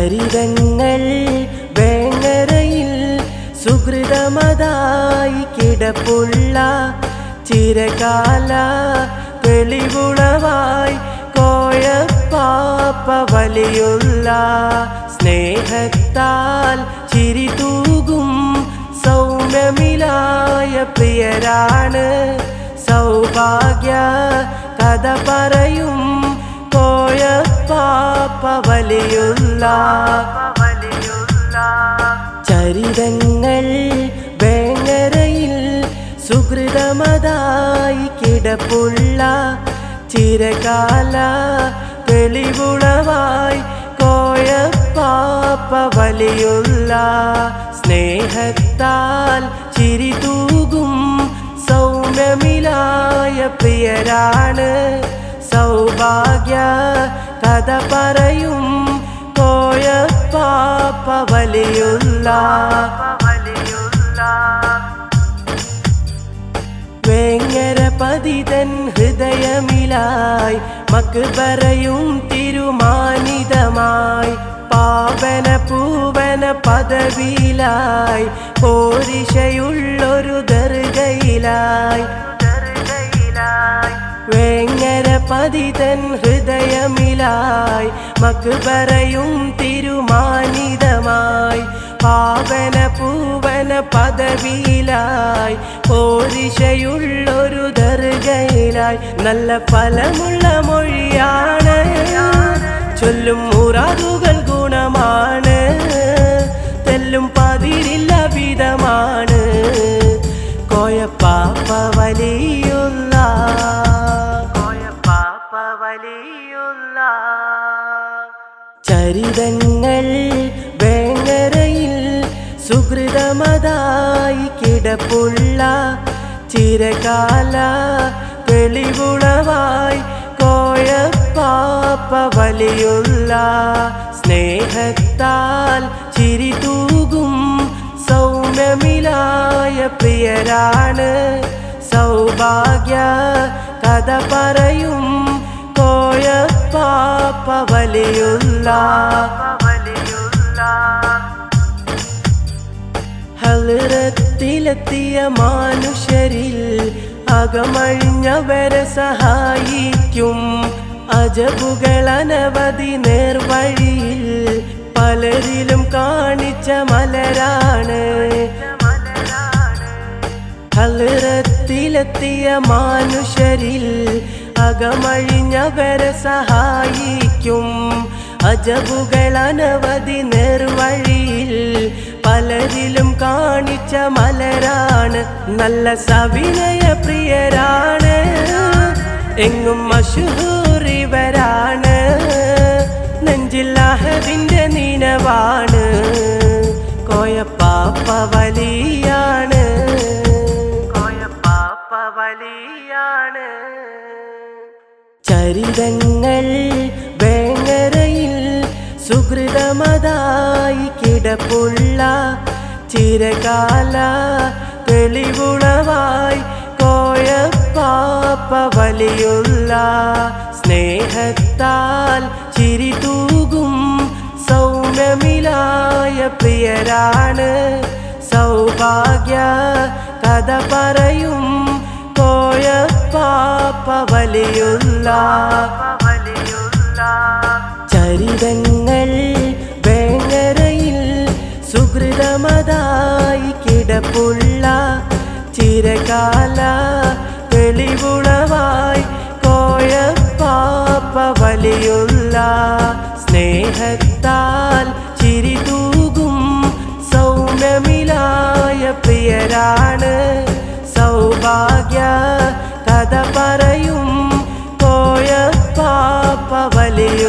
ചരിതങ്ങൾ വേങ്ങരയിൽ സുഹൃതമതായി കിടപ്പുള്ള ചിരകാല വെളിവുളവായി കോയപ്പാപ്പ വലിയുള്ള സ്നേഹത്താൽ ചിരി തൂകും സൗമ്യമിലായ പ്രിയരാണ്. സൗഭാഗ്യ കഥ പറയും കോയപ്പാപ്പ വലിയുള്ള. ചരിതങ്ങൾ വേങ്ങരയിൽ സുഹൃതമതായി കിടപ്പുള്ള ചിരകാല തെളിവുളവായി കോയപ്പാപ്പ വലിയുള്ള സ്നേഹത്താൽ ചിരി തൂകും സൗമ്യമിലായ പ്രിയരാണ്. സൗഭാഗ്യ കഥ പറയും കോയപ്പാപ്പ വലിയുള്ള. വേങ്ങര പതിതൻ ഹൃദയമിലായി മക്ബറയും തിരുമാനിതമായി പാവന പൂവന പദവിയിലായി പോരിശയുള്ളൊരു ദർഗയിലായി. വേങ്ങര പതിതൻ ഹൃദയമിലായി മക്ബറയും തിരുമാനിതമായി പാവന പൂവന പദവിയിലായി പോരിശയുള്ളൊരു ദർഗയിലായി. നല്ല ഫലമുള്ള മൊഴിയാണ്, ചൊല്ലും മുറാദുകൾ ഗുണമാണ്, തെല്ലും പതിരില്ല വിധമാണ് കോയപ്പാപ്പ വലിയുള്ള. കോയപ്പാപ്പ വലിയുള്ള. ചരിതങ്ങൾ വേങ്ങരയിൽ സുഹൃതമതായി കിടപ്പുള്ള ചിരകാല തെളിവുളവായി കോയപ്പാപ്പ വലിയുള്ള സ്നേഹത്താൽ ചിരി തൂകും സൗമ്യമിലായ പ്രിയരാണ്. സൗഭാഗ്യ കഥ പറയും കോയപ്പാപ്പ വലിയുള്ള. ഹളറത്തിലെത്തിയ മനുഷ്യരിൽ അകമഴിഞ്ഞവരെ സഹായിക്കും അജബുകൾ അനവധി നേർവഴിയിൽ പലരിലും കാണിച്ച മലരാണ്. ഹളറത്തിലെത്തിയ മനുഷ്യരിൽ അകമഴിഞ്ഞവരെ സഹായിക്കും അജബുകൾ അനവധി നേർവഴിയിൽ പലരിലും കാണിച്ച മലരാണ്. നല്ല സവിനയ പ്രിയരാണ്, എങ്ങും മശഹൂറിവരാണ്, നെഞ്ചിൽ അഹദിന്റെ നിനവാണ് കോയപ്പാപ്പ വലിയാണ്. കോയപ്പാപ്പ വലിയാണ്. ചരിതങ്ങൾ വേങ്ങരയിൽ സുഹൃതമതായി കിടപ്പുള്ള ചിരകാല തെളിവുളവായി കോയപ്പാപ്പ വലിയുള്ള സ്നേഹത്താൽ ചിരി തൂകും സൗമ്യമിലായ പ്രിയരാണ്. സൗഭാഗ്യ കഥ പറയും കോയപ്പാപ്പ വലിയുള്ള. ചരിതങ്ങൾ വേങ്ങരയിൽ സുഹൃതമതായി കിടപ്പുള്ള ചിരകാല തെളിവുളവായി കോയപ്പാപ്പ വലിയുള്ള സ്നേഹത്താൽ ചിരി തൂകും സൗമ്യമിലായ പ്രിയരാണ്. സൗഭാഗ്യ കഥ പറയും കോയപ്പാപ്പ വലിയുള്ള.